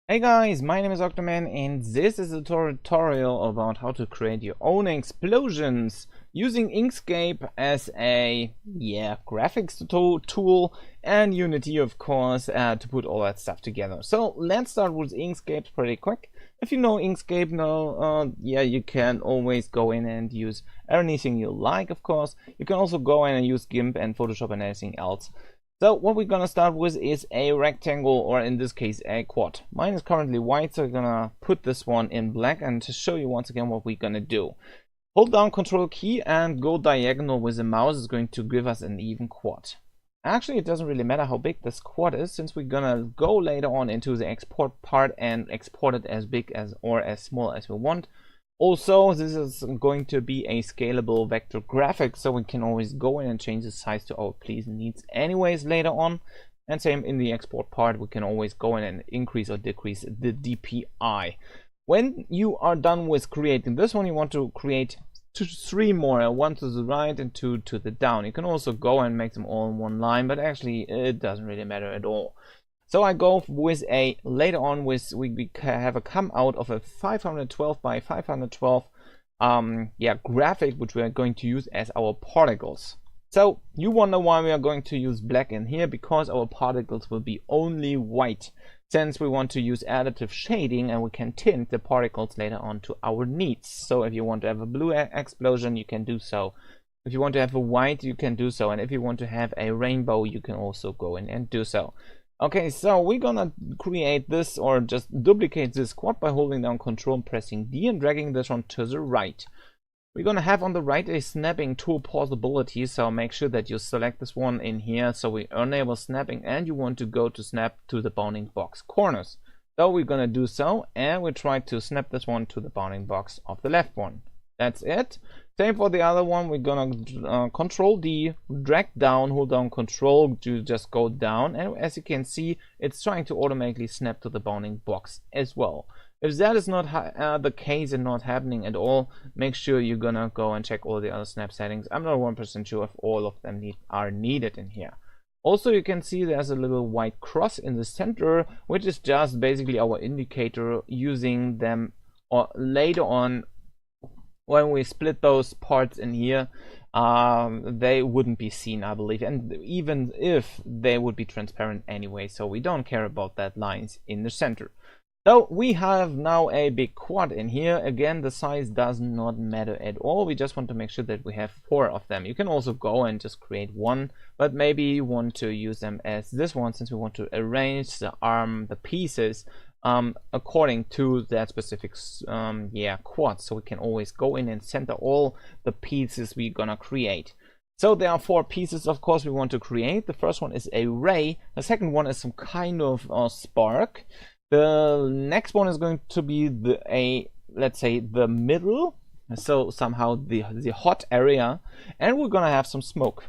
Hey guys, my name is xOctoManx and this is a tutorial about how to create your own explosions using Inkscape as a graphics tool and Unity, of course, to put all that stuff together. So let's start with Inkscape pretty quick. If you know Inkscape now, you can always go in and use anything you like, of course. You can also go in and use GIMP and Photoshop and anything else. So what we're gonna start with is a rectangle, or in this case a quad. Mine is currently white, so we're gonna put this one in black. And to show you once again what we're gonna do, hold down Control key and go diagonal with the mouse. Is going to give us an even quad. Actually, it doesn't really matter how big this quad is, since we're gonna go later on into the export part and export it as big as or as small as we want. Also, this is going to be a scalable vector graphic, so we can always go in and change the size to our pleasing needs anyways later on. And same in the export part, we can always go in and increase or decrease the DPI. When you are done with creating this one, you want to create three more, one to the right and two to the down. You can also go and make them all in one line, but actually it doesn't really matter at all. So I go with a, later on with, we have a come out of a 512 by 512 graphic, which we are going to use as our particles. So you wonder why we are going to use black in here, because our particles will be only white, since we want to use additive shading and we can tint the particles later on to our needs. So if you want to have a blue explosion, you can do so. If you want to have a white, you can do so. And if you want to have a rainbow, you can also go in and do so. Okay, so we're gonna create this, or just duplicate this quad by holding down Control and pressing D and dragging this one to the right. We're gonna have on the right a snapping tool possibility, so make sure that you select this one in here. So we enable snapping, and you want to go to snap to the bounding box corners. So we're gonna do so, and we try to snap this one to the bounding box of the left one. That's it. Same for the other one. We're gonna Control D, drag down, hold down Control to just go down, and as you can see, it's trying to automatically snap to the bounding box as well. If that is not the case and not happening at all, make sure you're gonna go and check all the other snap settings. I'm not 1% sure if all of them are needed in here. Also, you can see there's a little white cross in the center, which is just basically our indicator, using them or later on when we split those parts in here, they wouldn't be seen, I believe, and even if they would be transparent anyway, so we don't care about that lines in the center. So we have now a big quad in here. Again, the size does not matter at all. We just want to make sure that we have 4 of them. You can also go and just create one, but maybe you want to use them as this one, since we want to arrange the pieces according to that specific quad. So we can always go in and center all the pieces we're gonna create. So there are 4 pieces, of course, we want to create. The first one is a ray. The second one is some kind of spark. The next one is going to be let's say the middle, so somehow the hot area, and we're gonna have some smoke.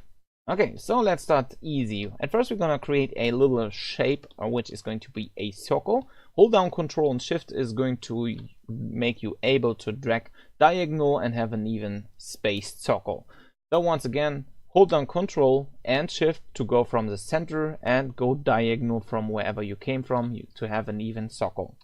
Okay, so let's start easy. At first, we're gonna create a little shape, which is going to be a circle. Hold down Control and Shift is going to make you able to drag diagonal and have an even spaced circle. So once again, hold down Control and Shift to go from the center and go diagonal from wherever you came from to have an even circle.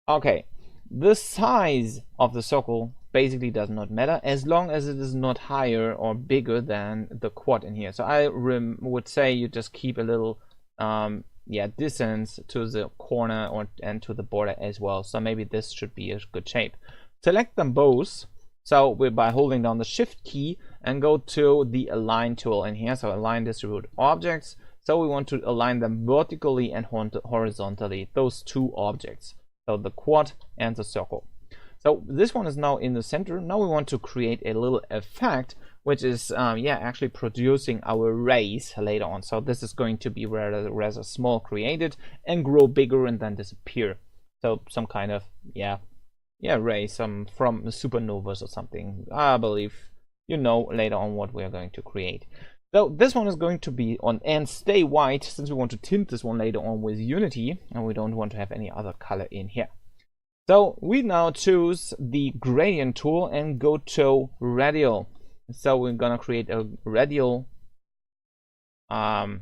Okay, the size of the circle basically does not matter, as long as it is not higher or bigger than the quad in here. So I would say you just keep a little distance to the corner and to the border as well. So maybe this should be a good shape. Select them both. So we're by holding down the Shift key and go to the Align tool in here. So Align Distribute Objects. So we want to align them vertically and horizontally, those 2 objects. So the quad and the circle. So this one is now in the center. Now we want to create a little effect, which is actually producing our rays later on. So this is going to be rather small, created, and grow bigger and then disappear. So some kind of ray, some from supernovas or something. I believe you know later on what we are going to create. So this one is going to be on and stay white, since we want to tint this one later on with Unity, and we don't want to have any other color in here. So we now choose the gradient tool and go to radial. So we're gonna create a radial a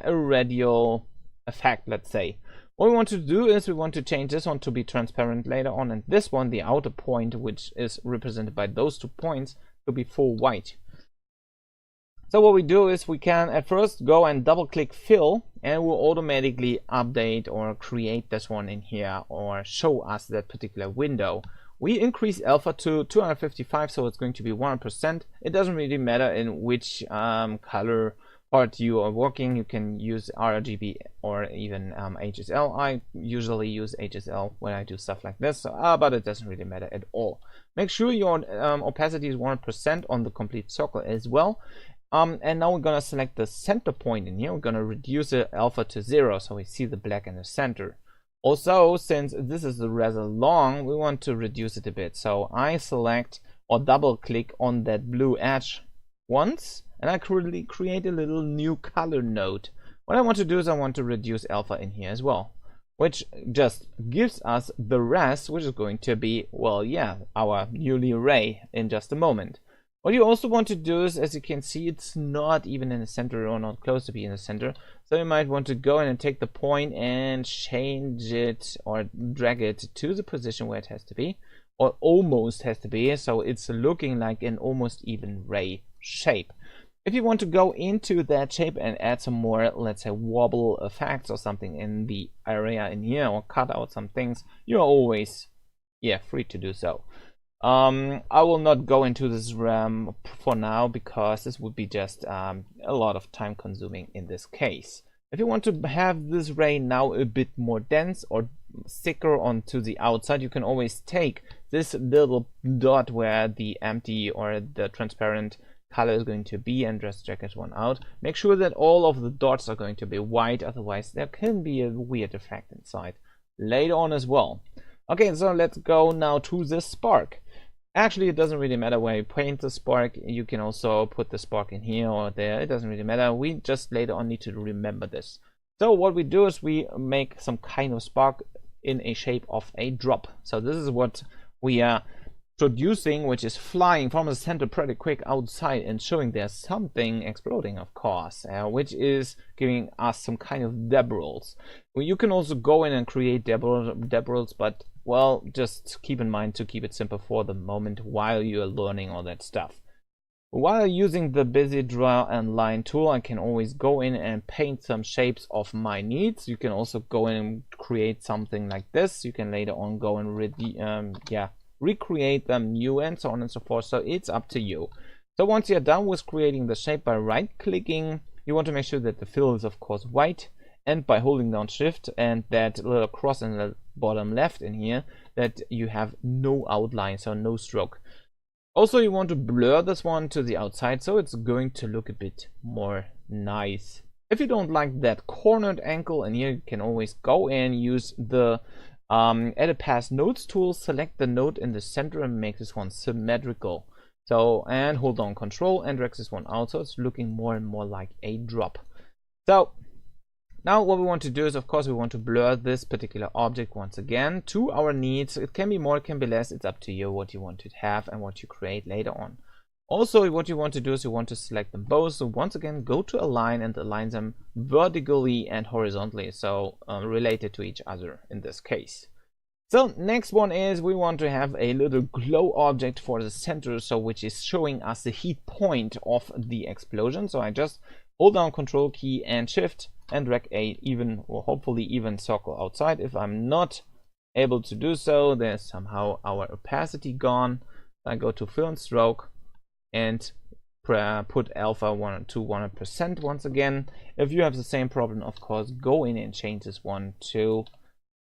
radial effect, let's say. What we want to do is we want to change this one to be transparent later on, and this one, the outer point, which is represented by those 2 points, to be full white. So what we do is we can at first go and double click fill, and we'll automatically update or create this one in here or show us that particular window. We increase alpha to 255, so it's going to be 100%. It doesn't really matter in which color part you are working. You can use RGB or even HSL. I usually use HSL when I do stuff like this, but it doesn't really matter at all. Make sure your opacity is 100% on the complete circle as well. And now we're gonna select the center point in here. We're gonna reduce the alpha to 0, so we see the black in the center. Also, since this is rather long, we want to reduce it a bit. So I select or double click on that blue edge once, and I create a little new color node. What I want to do is I want to reduce alpha in here as well, which just gives us the rest, which is going to be, well, yeah, our newly array in just a moment. What you also want to do is, as you can see, it's not even in the center or not close to be in the center. So you might want to go in and take the point and change it or drag it to the position where it has to be, or almost has to be, so it's looking like an almost even ray shape. If you want to go into that shape and add some more, let's say, wobble effects or something in the area in here, or cut out some things, you're always, yeah, free to do so. I will not go into this for now, because this would be just a lot of time consuming in this case. If you want to have this ray now a bit more dense or thicker onto the outside, you can always take this little dot where the empty or the transparent color is going to be and just drag this one out. Make sure that all of the dots are going to be white, otherwise there can be a weird effect inside later on as well. Okay, so let's go now to the spark. Actually, it doesn't really matter where you paint the spark. You can also put the spark in here or there. It doesn't really matter. We just later on need to remember this. So what we do is we make some kind of spark in a shape of a drop. So this is what we are producing, which is flying from the center pretty quick outside and showing there's something exploding, of course, which is giving us some kind of debris. Well, you can also go in and create debris, but well, just keep in mind to keep it simple for the moment while you're learning all that stuff. While using the busy draw and line tool, I can always go in and paint some shapes of my needs. You can also go in and create something like this. You can later on go and recreate them new and so on and so forth. So it's up to you. So once you're done with creating the shape, by right clicking, you want to make sure that the fill is of course white, and by holding down shift and that little cross in the bottom left in here, that you have no outline, so no stroke. Also, you want to blur this one to the outside, so it's going to look a bit more nice. If you don't like that cornered angle in here, you can always go and use the edit past nodes tool, select the node in the center and make this one symmetrical. So, and hold down control and drag this one out, so it's looking more and more like a drop. So now what we want to do is, of course, we want to blur this particular object once again to our needs. It can be more, it can be less, it's up to you what you want to have and what you create later on. Also, what you want to do is you want to select them both. So once again, go to align and align them vertically and horizontally, so related to each other in this case. So next one is we want to have a little glow object for the center, so which is showing us the heat point of the explosion. So I just hold down Control key and Shift and drag a even, or hopefully even, circle outside. If I'm not able to do so, there's somehow our opacity gone. I go to fill and stroke and put alpha 1 to 100% once again. If you have the same problem, of course, go in and change this one to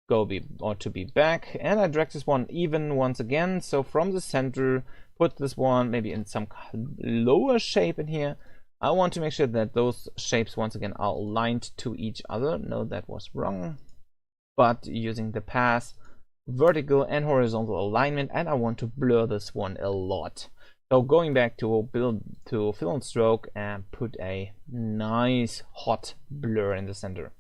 to be back, and I drag this one even once again. So from the center, put this one maybe in some lower shape in here. I want to make sure that those shapes once again are aligned to each other. No, that was wrong. But using the path, vertical and horizontal alignment, and I want to blur this one a lot. So going back to fill and stroke and put a nice hot blur in the center.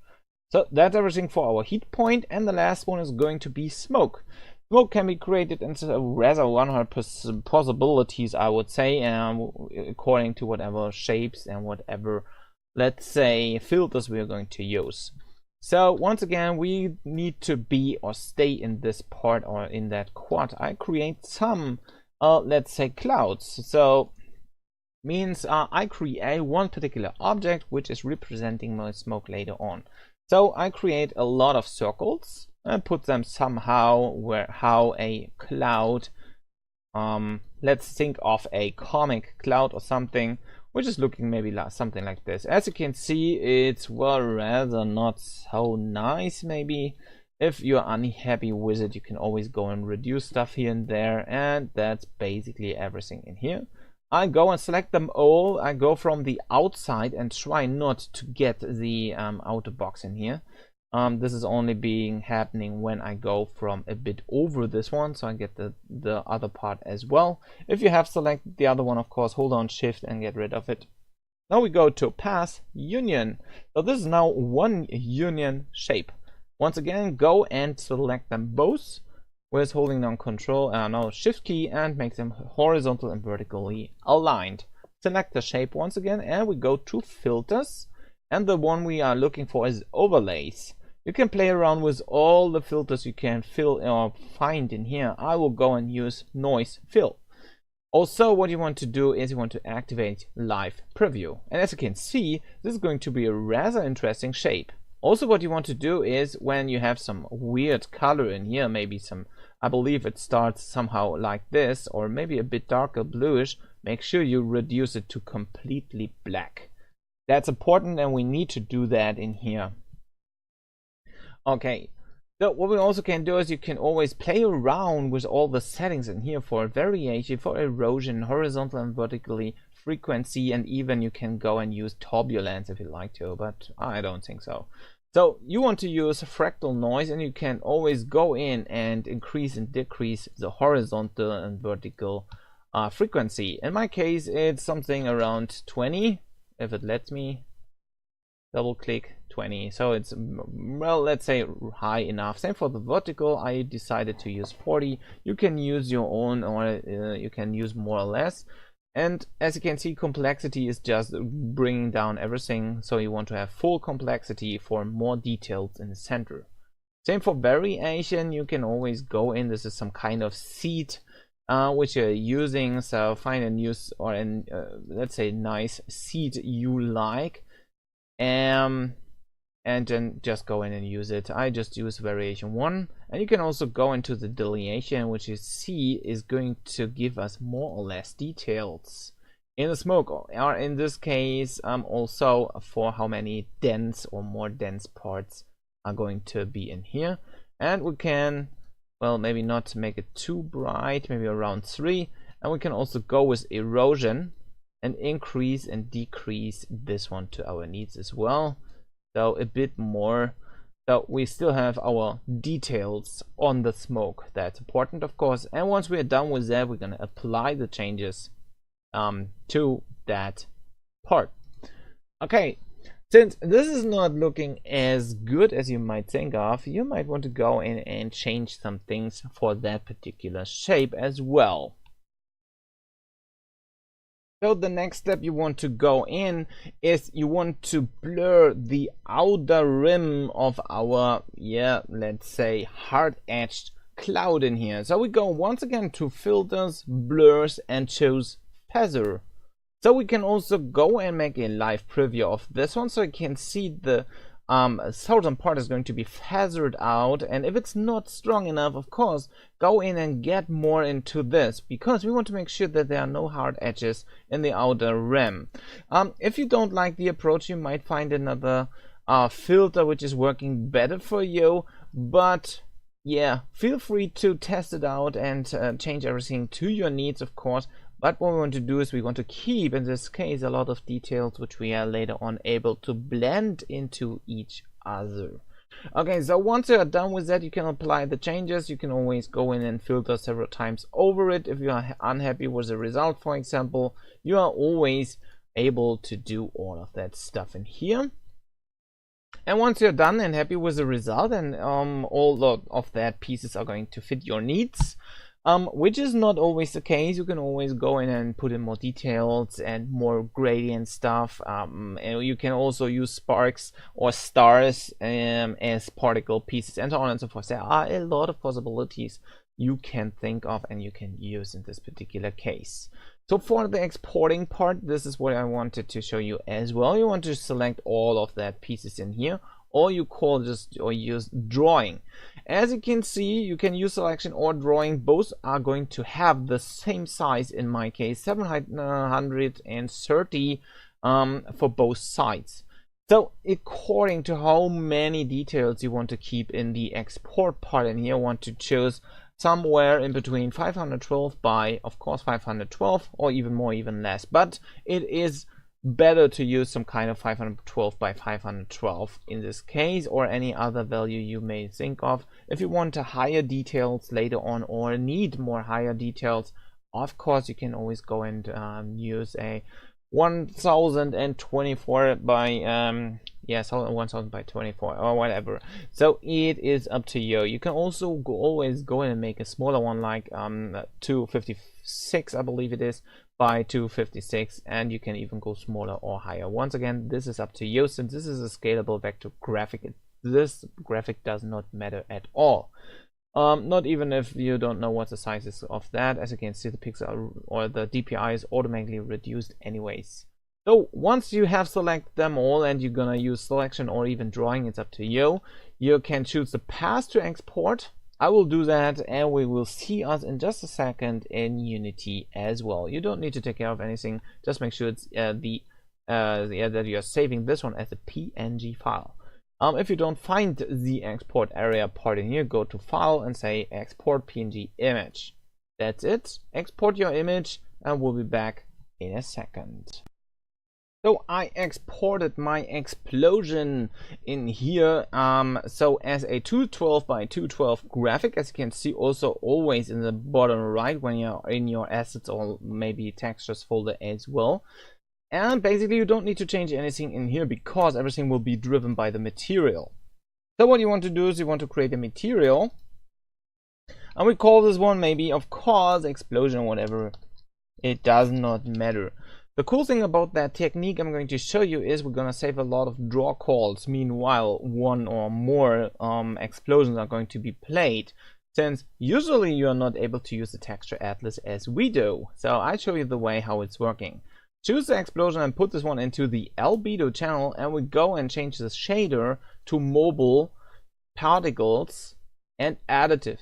So that's everything for our heat point, and the last one is going to be smoke. Smoke can be created in rather 100% possibilities, I would say, according to whatever shapes and whatever, let's say, filters we are going to use. So once again, we need to be or stay in this part or in that quad. I create some, let's say, clouds. So means I create one particular object which is representing my smoke later on. So I create a lot of circles and put them somehow how a cloud, let's think of a comic cloud or something, which is looking maybe like something like this. As you can see, it's well rather not so nice. Maybe if you're unhappy with it, you can always go and reduce stuff here and there, and that's basically everything in here. I go and select them all. I go from the outside and try not to get the outer box in here. This is only happening when I go from a bit over this one, so I get the other part as well. If you have selected the other one, of course, hold on Shift and get rid of it. Now we go to Path Union. So this is now one union shape. Once again, go and select them both with holding down Control, no, Shift key, and make them horizontal and vertically aligned. Select the shape once again, and we go to Filters, and the one we are looking for is Overlays. You can play around with all the filters you can fill or find in here. I will go and use Noise Fill. Also, what you want to do is you want to activate Live Preview. And as you can see, this is going to be a rather interesting shape. Also, what you want to do is when you have some weird color in here, maybe some, I believe it starts somehow like this, or maybe a bit darker bluish, make sure you reduce it to completely black. That's important, and we need to do that in here. Okay, so what we also can do is you can always play around with all the settings in here for variation, for erosion, horizontal and vertically, frequency, and even you can go and use turbulence if you like to, but I don't think so. So you want to use fractal noise, and you can always go in and increase and decrease the horizontal and vertical frequency. In my case, it's something around 20, if it lets me. Double click 20, so it's, well, let's say high enough. Same for the vertical, I decided to use 40. You can use your own, or you can use more or less. And as you can see, complexity is just bringing down everything, so you want to have full complexity for more details in the center. Same for variation, you can always go in, this is some kind of seed which you're using, so find a use or let's say nice seed you like. And then just go in and use it. I just use variation 1, and you can also go into the delineation, which you see is going to give us more or less details in the smoke, or in this case also for how many dense or more dense parts are going to be in here. And we can, well, maybe not make it too bright, maybe around 3, and we can also go with erosion and increase and decrease this one to our needs as well, so a bit more, so we still have our details on the smoke. That's important, of course. And once we are done with that, we're going to apply the changes to that part. Okay, since this is not looking as good as you might think of, you might want to go in and change some things for that particular shape as well. So the next step you want to go in is you want to blur the outer rim of our, let's say, hard-edged cloud in here. So we go once again to Filters, Blurs, and choose Feather. So we can also go and make a live preview of this one, so you can see the southern part is going to be feathered out, and if it's not strong enough, of course, go in and get more into this, because we want to make sure that there are no hard edges in the outer rim. If you don't like the approach, you might find another filter which is working better for you, but yeah, feel free to test it out and change everything to your needs, of course. But what we want to do is we want to keep, in this case, a lot of details which we are later on able to blend into each other. Okay, so once you are done with that, you can apply the changes. You can always go in and filter several times over it. If you are unhappy with the result, for example, you are always able to do all of that stuff in here. And once you're done and happy with the result, and all of that pieces are going to fit your needs, which is not always the case. You can always go in and put in more details and more gradient stuff. And you can also use sparks or stars as particle pieces and so on and so forth. There are a lot of possibilities you can think of and you can use in this particular case. So for the exporting part, this is what I wanted to show you as well. You want to select all of that pieces in here, or you use drawing. As you can see, you can use selection or drawing. Both are going to have the same size, in my case 730 for both sides. So according to how many details you want to keep in the export part in here, want to choose somewhere in between 512 by, of course, 512, or even more, even less. But it is better to use some kind of 512 by 512 in this case, or any other value you may think of. If you want higher details later on or need more higher details, of course, you can always go and use a 1024 by 1000 by 24 or whatever. So it is up to you. You can also always go in and make a smaller one, like 256, I believe it is, by 256, and you can even go smaller or higher. Once again, this is up to you. Since this is a scalable vector graphic, this graphic does not matter at all. Not even if you don't know what the size is of that. As you can see, the pixel or the DPI is automatically reduced anyways. So once you have selected them all and you're gonna use selection or even drawing, it's up to you. You can choose the path to export. I will do that, and we will see us in just a second in Unity as well. You don't need to take care of anything. Just make sure it's that you are saving this one as a PNG file. If you don't find the export area part in here, go to File and say Export PNG Image. That's it. Export your image, and we'll be back in a second. So I exported my explosion in here, so as a 212 by 212 graphic, as you can see also always in the bottom right when you're in your assets or maybe textures folder as well. And basically you don't need to change anything in here because everything will be driven by the material. So what you want to do is you want to create a material, and we call this one maybe, of course, explosion or whatever. It does not matter. The cool thing about that technique I'm going to show you is we're going to save a lot of draw calls. Meanwhile, one or more explosions are going to be played, since usually you are not able to use the texture atlas as we do. So I'll show you the way how it's working. Choose the explosion and put this one into the albedo channel, and we go and change the shader to mobile, particles, and additive.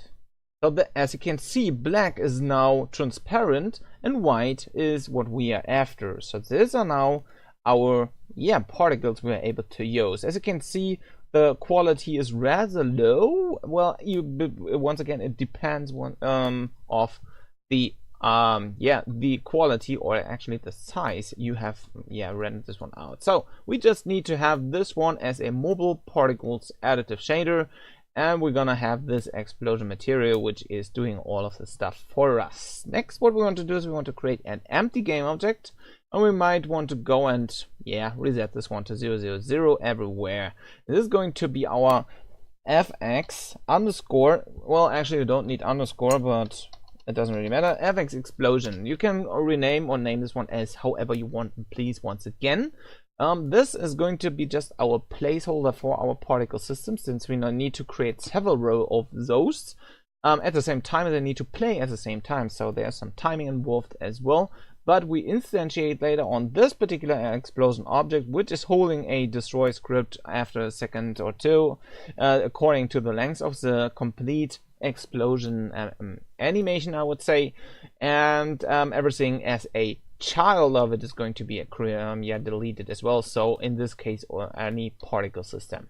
So as you can see, black is now transparent and white is what we are after. So these are now our particles we are able to use. As you can see, the quality is rather low. Well, once again, it depends of the the quality, or actually the size you have rendered this one out. So we just need to have this one as a mobile particles additive shader, and we're gonna have this explosion material which is doing all of the stuff for us. Next, what we want to do is we want to create an empty game object, and we might want to go and reset this one to 000 everywhere. This is going to be our fx underscore, well, actually you don't need underscore, but it doesn't really matter. fx explosion. You can rename or name this one as however you want, please, once again. This is going to be just our placeholder for our particle system, since we now need to create several rows of those at the same time, and they need to play at the same time, so there's some timing involved as well. But we instantiate later on this particular explosion object, which is holding a destroy script after a second or two, according to the length of the complete explosion animation, I would say, and everything as a child of it is going to be deleted as well. So in this case, or any particle system.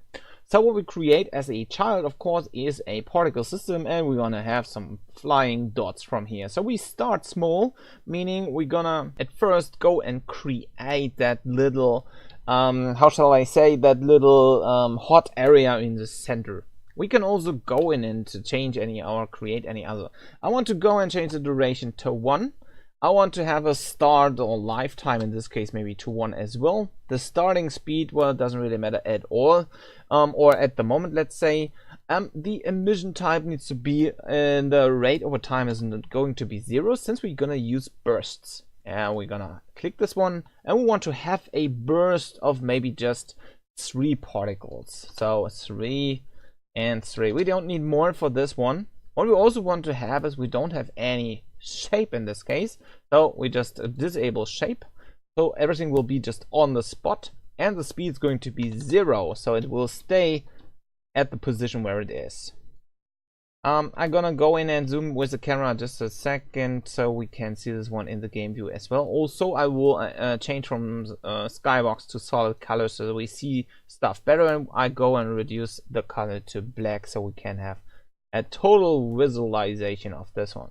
So what we create as a child, of course, is a particle system, and we're gonna have some flying dots from here. So we start small, meaning we're gonna at first go and create that little how shall I say, that little hot area in the center. We can also go in and to change any or create any other. I want to go and change the duration to 1. I want to have a start or lifetime, in this case maybe to 1 as well. The starting speed, well, it doesn't really matter at all, or at the moment, let's say. The emission type needs to be, and the rate over time is not going to be 0 since we're gonna use bursts. And we're gonna click this one, and we want to have a burst of maybe just 3 particles. So 3 and 3. We don't need more for this one. What we also want to have is we don't have any shape in this case, so we just disable shape. So everything will be just on the spot, and the speed is going to be 0, so it will stay at the position where it is. I'm gonna go in and zoom with the camera just a second so we can see this one in the game view as well. Also, I will change from skybox to solid color so that we see stuff better, and I go and reduce the color to black so we can have a total visualization of this one.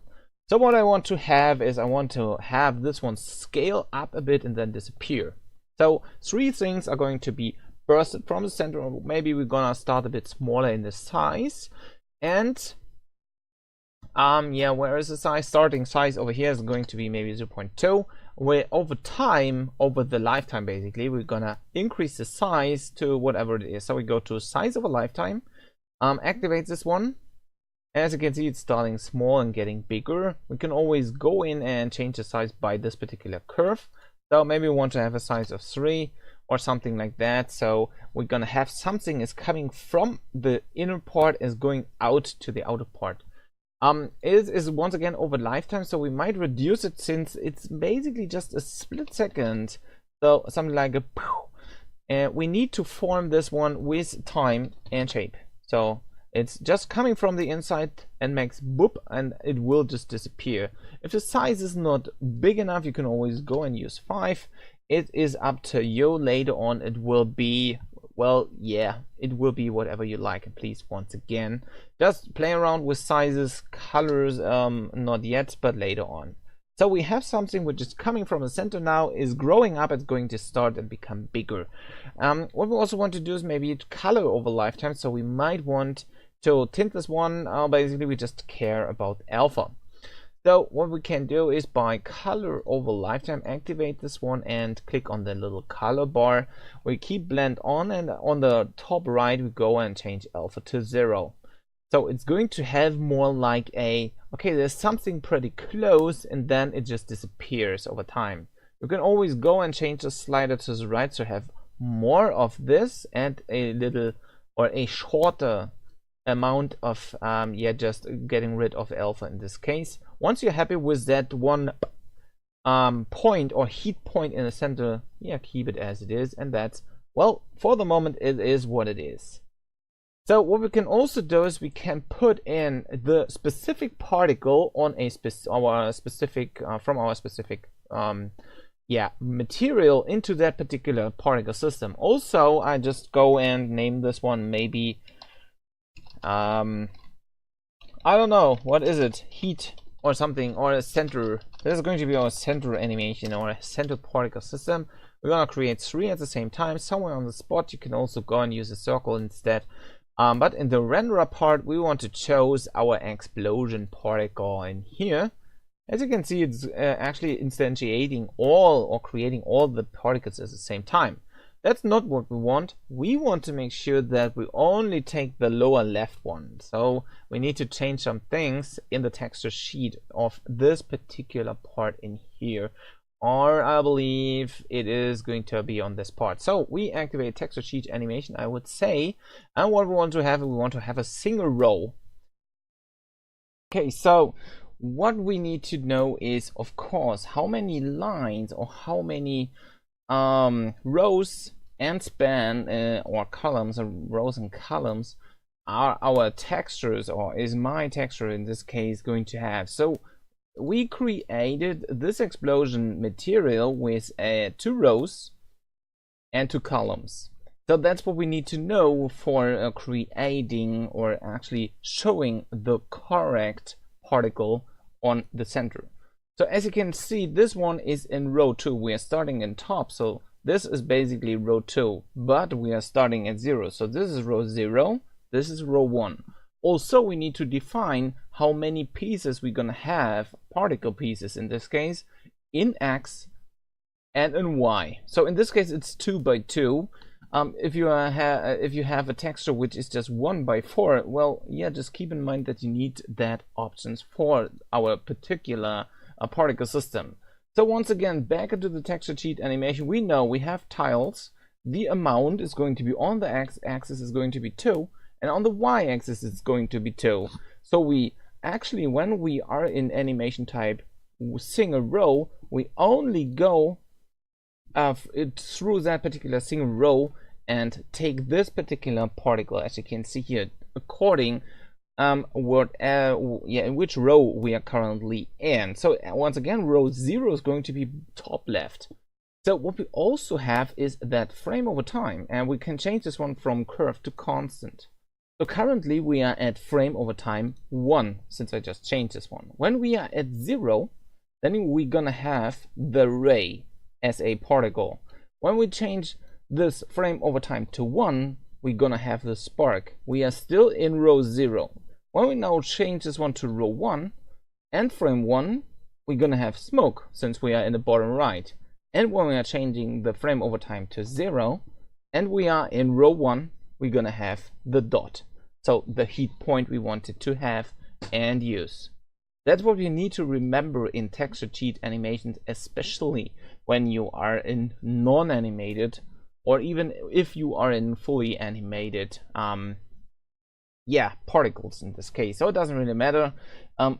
So what I want to have is I want to have this one scale up a bit and then disappear. So 3 things are going to be bursted from the center, or maybe we're gonna start a bit smaller in the size. And yeah, where is the size? Starting size over here is going to be maybe 0.2, where over time, over the lifetime basically, we're gonna increase the size to whatever it is. So we go to size over lifetime, activate this one. As you can see, it's starting small and getting bigger. We can always go in and change the size by this particular curve. So maybe we want to have a size of 3 or something like that. So we're gonna have something is coming from the inner part is going out to the outer part. It is once again over lifetime, so we might reduce it since it's basically just a split second. So something like a and we need to form this one with time and shape. So it's just coming from the inside and makes boop, and it will just disappear. If the size is not big enough, you can always go and use 5. It is up to you. Later on it will be, well, yeah, it will be whatever you like. And please, once again, just play around with sizes, colors, not yet, but later on. So we have something which is coming from the center now, is growing up, it's going to start and become bigger. What we also want to do is maybe color over lifetime, so we might want to tint this one. Basically we just care about alpha. So what we can do is by color over lifetime, activate this one and click on the little color bar. We keep blend on, and on the top right we go and change alpha to 0. So it's going to have more like a, okay, there's something pretty close, and then it just disappears over time. You can always go and change the slider to the right to have more of this and a little or a shorter amount of yeah, just getting rid of alpha in this case. Once you're happy with that one point or heat point in the center, yeah, keep it as it is, and that's, well, for the moment it is what it is. So what we can also do is we can put in the specific particle on a specific from our specific yeah, material into that particular particle system. Also, I just go and name this one maybe I don't know, what is it, heat or something, or a center. This is going to be our center animation or a center particle system. We're gonna create 3 at the same time somewhere on the spot. You can also go and use a circle instead. But in the renderer part, we want to choose our explosion particle in here. As you can see, it's actually instantiating all or creating all the particles at the same time. That's not what we want. We want to make sure that we only take the lower left one. So we need to change some things in the texture sheet of this particular part in here. Or I believe it is going to be on this part. So we activate texture sheet animation, I would say. And what we want to have a single row. Okay, so what we need to know is, of course, how many lines or how many rows and span or columns, or rows and columns, are our textures, or is my texture in this case going to have. So we created this explosion material with 2 rows and 2 columns. So that's what we need to know for creating or actually showing the correct particle on the center. So as you can see, this one is in row 2. We are starting in top, so this is basically row 2, but we are starting at 0. So this is row 0, this is row 1. Also, we need to define how many pieces we're gonna have, particle pieces in this case, in X and in Y. So in this case, it's 2 by 2. If you have a texture which is just 1 by 4, well, yeah, just keep in mind that you need that options for our particular particle system. So once again, back into the texture sheet animation, we know we have tiles. The amount is going to be on the x-axis is going to be 2, and on the y-axis it's going to be 2. So we actually, when we are in animation type single row, we only go through that particular single row and take this particular particle, as you can see here, according in which row we are currently in. So once again, row 0 is going to be top left. So what we also have is that frame over time, and we can change this one from curve to constant. So currently we are at frame over time 1, since I just changed this one. When we are at 0, then we're gonna have the ray as a particle. When we change this frame over time to 1, we're gonna have the spark. We are still in row 0. When we now change this one to row 1 and frame 1, we're gonna have smoke, since we are in the bottom right. And when we are changing the frame over time to 0 and we are in row 1, we're gonna have the dot. So the heat point we wanted to have and use. That's what you need to remember in texture sheet animations, especially when you are in non-animated, or even if you are in fully animated particles in this case. So it doesn't really matter.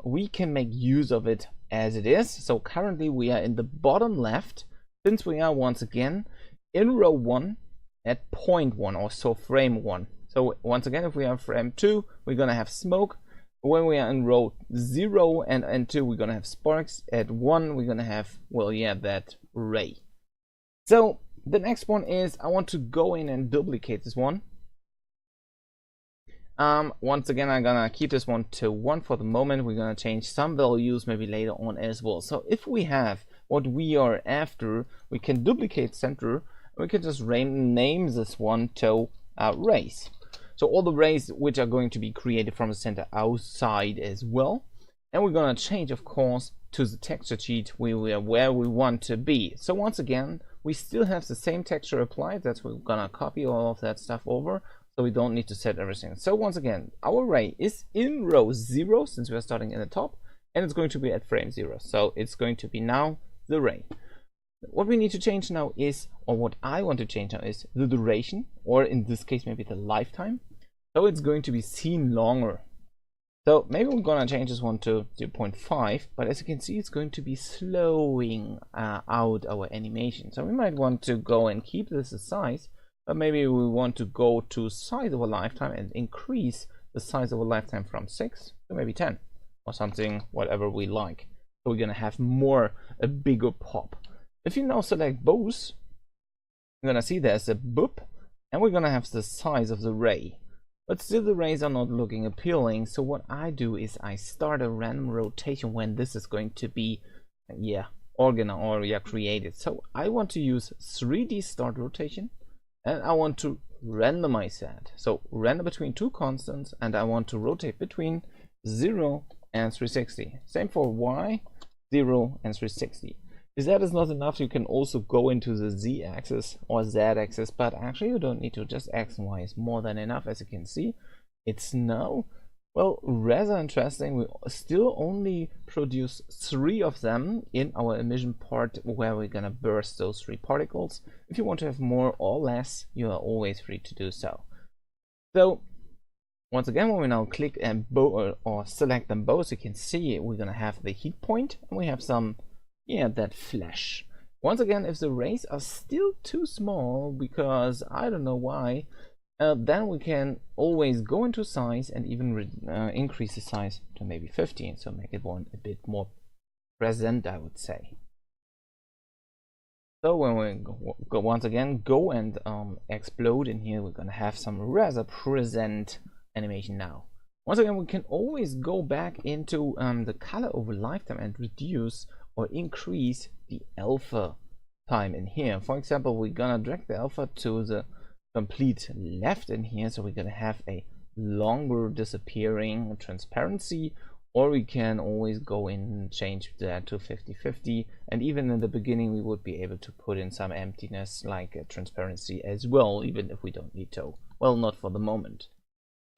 We can make use of it as it is. So currently we are in the bottom left, since we are once again in row 1 at point 1, or so frame 1. So once again, if we have frame 2, we're gonna have smoke. When we are in row 0 and 2, we're gonna have sparks. At 1, we're gonna have, well, yeah, that ray. So the next one is, I want to go in and duplicate this one. Once again, I'm gonna keep this one to 1 for the moment. We're gonna change some values maybe later on as well. So if we have what we are after, we can duplicate center. We can just name this one to rays. So all the rays which are going to be created from the center outside as well. And we're gonna change, of course, to the texture sheet where we want to be. So once again, we still have the same texture applied. That's what we're gonna copy all of that stuff over. So we don't need to set everything. So once again, our ray is in row 0, since we're starting in the top, and it's going to be at frame 0. So it's going to be now the ray. What we need to change now is, or what I want to change now is the duration, or in this case maybe the lifetime. So it's going to be seen longer. So maybe we're gonna change this one to 0.5, but as you can see, it's going to be slowing out our animation. So we might want to go and keep this a size, but maybe we want to go to size of a lifetime and increase the size of a lifetime from 6 to maybe 10 or something, whatever we like. So we're gonna have a bigger pop. If you now select both, you're gonna see there's a boop, and we're gonna have the size of the ray. But still the rays are not looking appealing. So what I do is I start a random rotation when this is going to be created. So I want to use 3D start rotation, and I want to randomize that. So random between 2 constants, and I want to rotate between 0 and 360. Same for Y, 0 and 360. If that is not enough, you can also go into the Z-axis or Z-axis, but actually you don't need to. Just X and Y is more than enough. As you can see, it's now, well, rather interesting. We still only produce 3 of them in our emission part, where we're gonna burst those 3 particles. If you want to have more or less, you are always free to do so. So once again, when we now click and or select them both, you can see we're gonna have the heat point, and we have some that flash. Once again, if the rays are still too small, because I don't know why, then we can always go into size and even increase the size to maybe 15, so make it one a bit more present, I would say. So when we once again go and explode in here, we're gonna have some rather present animation now. Once again, we can always go back into the color over lifetime and reduce or increase the alpha time in here. For example, we're gonna drag the alpha to the complete left in here, so we're gonna have a longer disappearing transparency, or we can always go in and change that to 50-50, and even in the beginning we would be able to put in some emptiness like transparency as well, even if we don't need to. Well, not for the moment.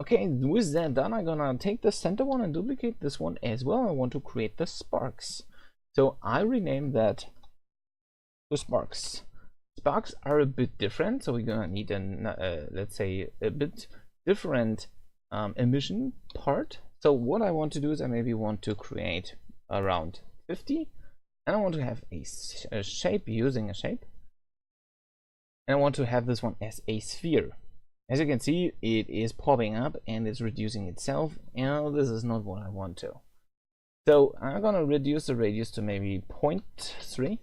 Okay, with that done, I'm gonna take the center one and duplicate this one as well. I want to create the sparks, so I rename that to sparks. Sparks are a bit different, so we're gonna need an let's say a bit different emission part. So what I want to do is I maybe want to create around 50, and I want to have a shape using a shape, and I want to have this one as a sphere. As you can see, it is popping up and it's reducing itself, and this is not what I want to. So I'm gonna reduce the radius to maybe 0.3,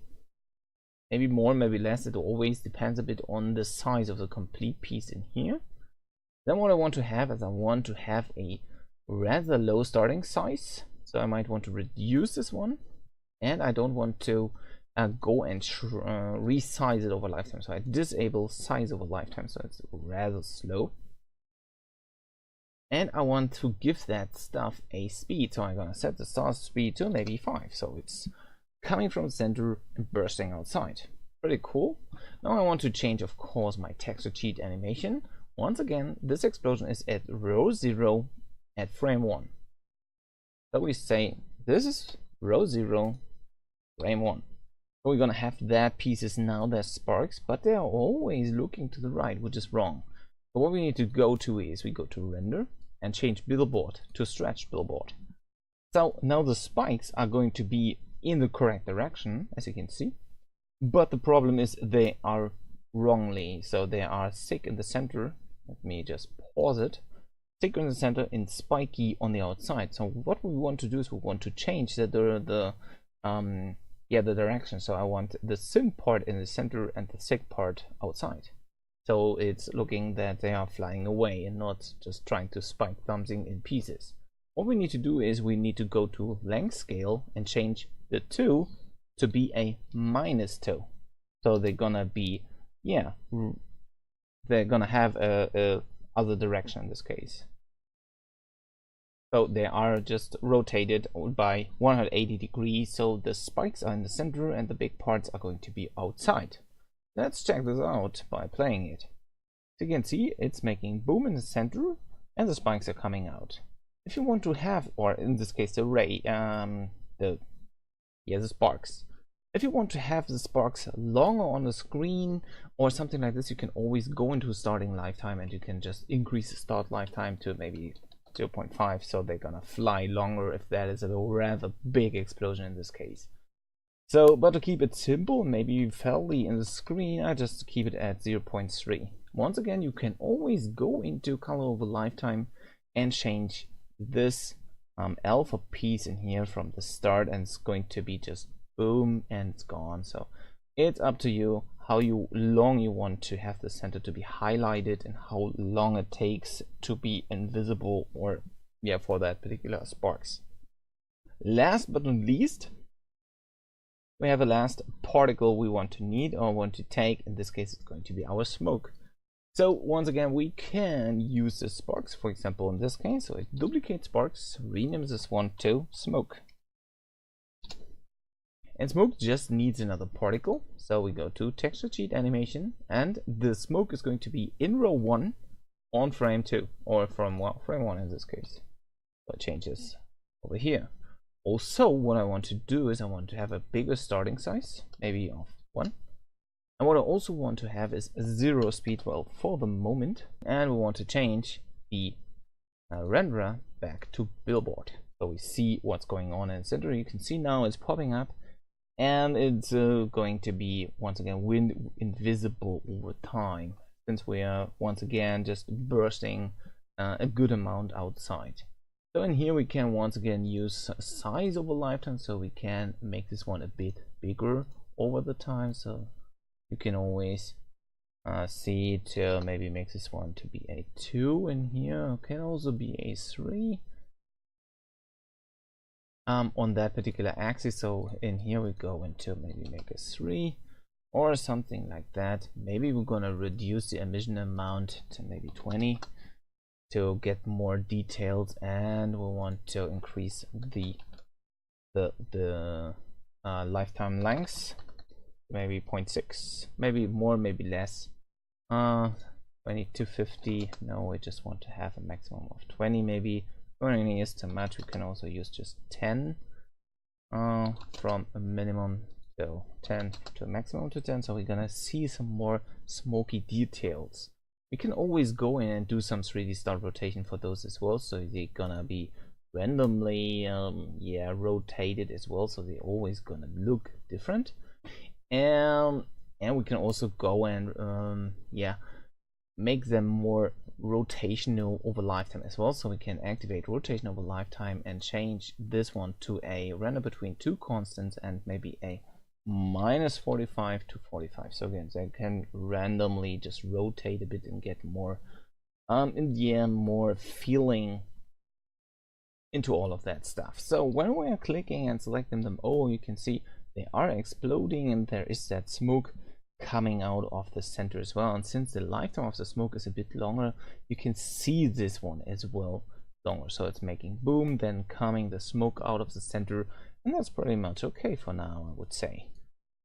maybe more, maybe less. It always depends a bit on the size of the complete piece in here. Then what I want to have is I want to have a rather low starting size, so I might want to reduce this one, and I don't want to go and resize it over lifetime, so I disable size over lifetime, so it's rather slow. And I want to give that stuff a speed, so I'm gonna set the start speed to maybe 5, so it's coming from the center and bursting outside. Pretty cool. Now I want to change, of course, my texture cheat animation. Once again, this explosion is at row 0 at frame 1. So we say this is row 0, frame 1. So we're gonna have that pieces now, there's sparks, but they are always looking to the right, which is wrong. So what we need to go to is we go to render and change billboard to stretch billboard. So now the spikes are going to be in the correct direction, as you can see, but the problem is they are wrongly, so they are thick in the center. Let me just pause it. Thick in the center and spiky on the outside. So what we want to do is we want to change the direction. So I want the thin part in the center and the thick part outside, so it's looking that they are flying away and not just trying to spike something in pieces. What we need to do is we need to go to length scale and change the 2 to be a -2. So they're gonna be, yeah, they're gonna have a other direction in this case. So they are just rotated by 180 degrees, so the spikes are in the center and the big parts are going to be outside. Let's check this out by playing it. As you can see, it's making boom in the center and the spikes are coming out. If you want to have, or in this case the ray, the sparks. If you want to have the sparks longer on the screen or something like this, you can always go into starting lifetime and you can just increase the start lifetime to maybe 0.5, so they're gonna fly longer if that is a rather big explosion in this case. So, but to keep it simple, maybe fairly in the screen, I just keep it at 0.3. Once again, you can always go into color over lifetime and change this alpha piece in here from the start, and it's going to be just boom and it's gone. So it's up to you how long you want to have the center to be highlighted and how long it takes to be invisible, or for that particular sparks. Last but not least, we have a last particle we want to take. In this case, it's going to be our smoke. So once again, we can use the sparks, for example, in this case. So I duplicate sparks, rename this one to smoke. And smoke just needs another particle. So we go to texture cheat animation, and the smoke is going to be in row 1 on frame 2, or from frame 1 in this case. So I change this over here. Also, what I want to do is I want to have a bigger starting size, maybe of 1. And what I also want to have is 0 speed, well, for the moment. And we want to change the renderer back to billboard, so we see what's going on in the center. You can see now it's popping up, and it's going to be once again invisible over time, since we are once again just bursting a good amount outside. So in here we can once again use size over lifetime, so we can make this one a bit bigger over the time. So you can always see to maybe make this one to be a 2 in here. Can also be a 3 on that particular axis. So in here we go into maybe make a 3 or something like that. Maybe we're gonna reduce the emission amount to maybe 20 to get more details, and we want to increase the lifetime length, maybe 0.6, maybe more, maybe less. 20 to 50. No, we just want to have a maximum of 20. Maybe 20 is too much. We can also use just 10 from a minimum to 10 to a maximum to 10. So we're gonna see some more smoky details. We can always go in and do some 3D start rotation for those as well, so they're gonna be randomly rotated as well, so they're always gonna look different. And we can also go and make them more rotational over lifetime as well. So we can activate rotation over lifetime and change this one to a random between two constants and maybe a -45 to 45. So again, they can randomly just rotate a bit and get more more feeling into all of that stuff. So when we are clicking and selecting them all, you can see they are exploding and there is that smoke coming out of the center as well. And since the lifetime of the smoke is a bit longer, you can see this one as well longer. So it's making boom, then coming the smoke out of the center, and that's pretty much okay for now, I would say.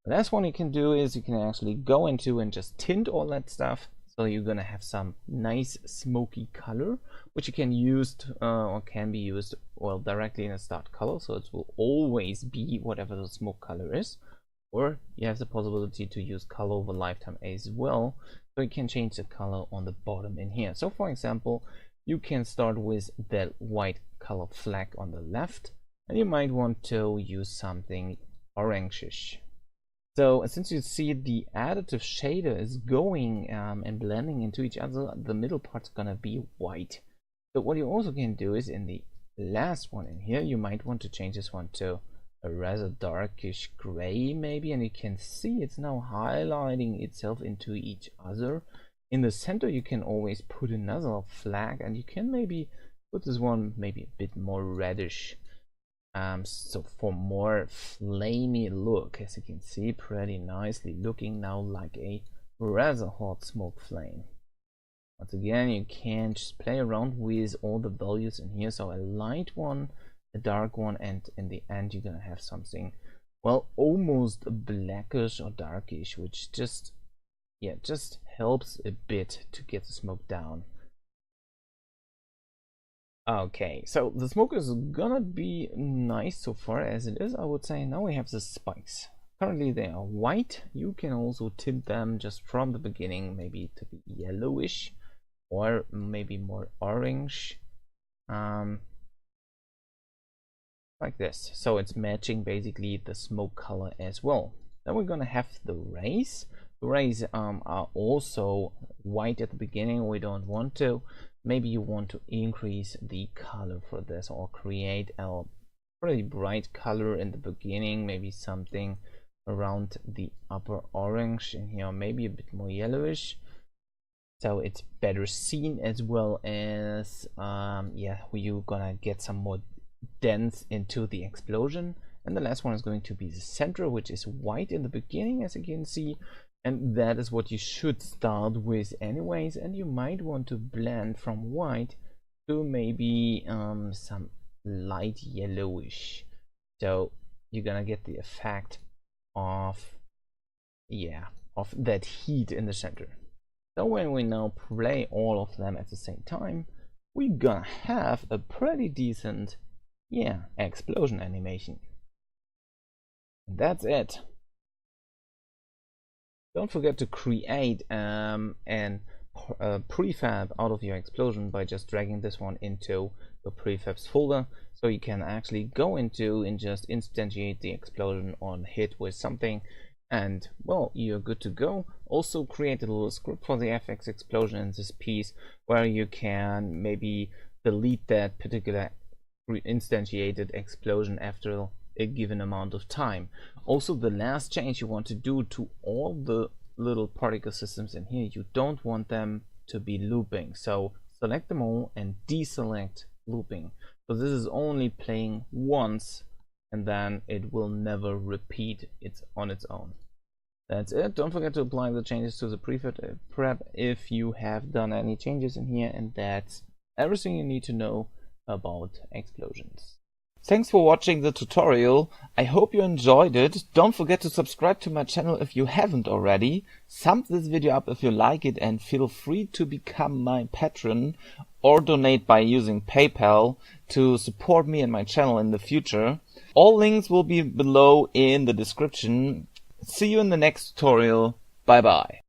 The last one you can do is you can actually go into and just tint all that stuff. So you're gonna have some nice smoky color, which you can use or can be used directly in a start color. So it will always be whatever the smoke color is. Or you have the possibility to use color over lifetime as well, so you can change the color on the bottom in here. So for example, you can start with that white color flag on the left, and you might want to use something orangish. So since you see the additive shader is going and blending into each other, the middle part's gonna be white. So what you also can do is in the last one in here, you might want to change this one to a rather darkish gray maybe, and you can see it's now highlighting itself into each other. In the center you can always put another flag, and you can maybe put this one maybe a bit more reddish, so for more flamey look. As you can see, pretty nicely looking now like a rather hot smoke flame. Once again, you can just play around with all the values in here, so a light one, a dark one, and in the end you're gonna have something, well, almost blackish or darkish, which just helps a bit to get the smoke down. Okay, so the smoke is gonna be nice so far as it is, I would say. Now we have the spikes. Currently they are white. You can also tint them just from the beginning, maybe to be yellowish or maybe more orange. Like this, so it's matching basically the smoke color as well. Then we're gonna have the rays. The rays are also white at the beginning. We don't want to. Maybe you want to increase the color for this, or create a pretty bright color in the beginning, maybe something around the upper orange in here, maybe a bit more yellowish, so it's better seen, as well as you're gonna get some more dense into the explosion. And the last one is going to be the center, which is white in the beginning, as you can see, and that is what you should start with anyways. And you might want to blend from white to maybe some light yellowish, so you're gonna get the effect of that heat in the center. So when we now play all of them at the same time, we're gonna have a pretty decent explosion animation. And that's it. Don't forget to create an prefab out of your explosion by just dragging this one into the prefabs folder, so you can actually go into and just instantiate the explosion on hit with something, and well, you're good to go. Also create a little script for the FX explosion in this piece, where you can maybe delete that particular instantiated explosion after a given amount of time. Also, the last change you want to do to all the little particle systems in here, you don't want them to be looping, so select them all and deselect looping. So this is only playing once, and then it will never repeat it on its own. That's it. Don't forget to apply the changes to the prefab if you have done any changes in here, and that's everything you need to know about explosions. Thanks for watching the tutorial. I hope you enjoyed it. Don't forget to subscribe to my channel if you haven't already. Thumb this video up if you like it, and feel free to become my patron or donate by using PayPal to support me and my channel in the future. All links will be below in the description. See you in the next tutorial. Bye bye.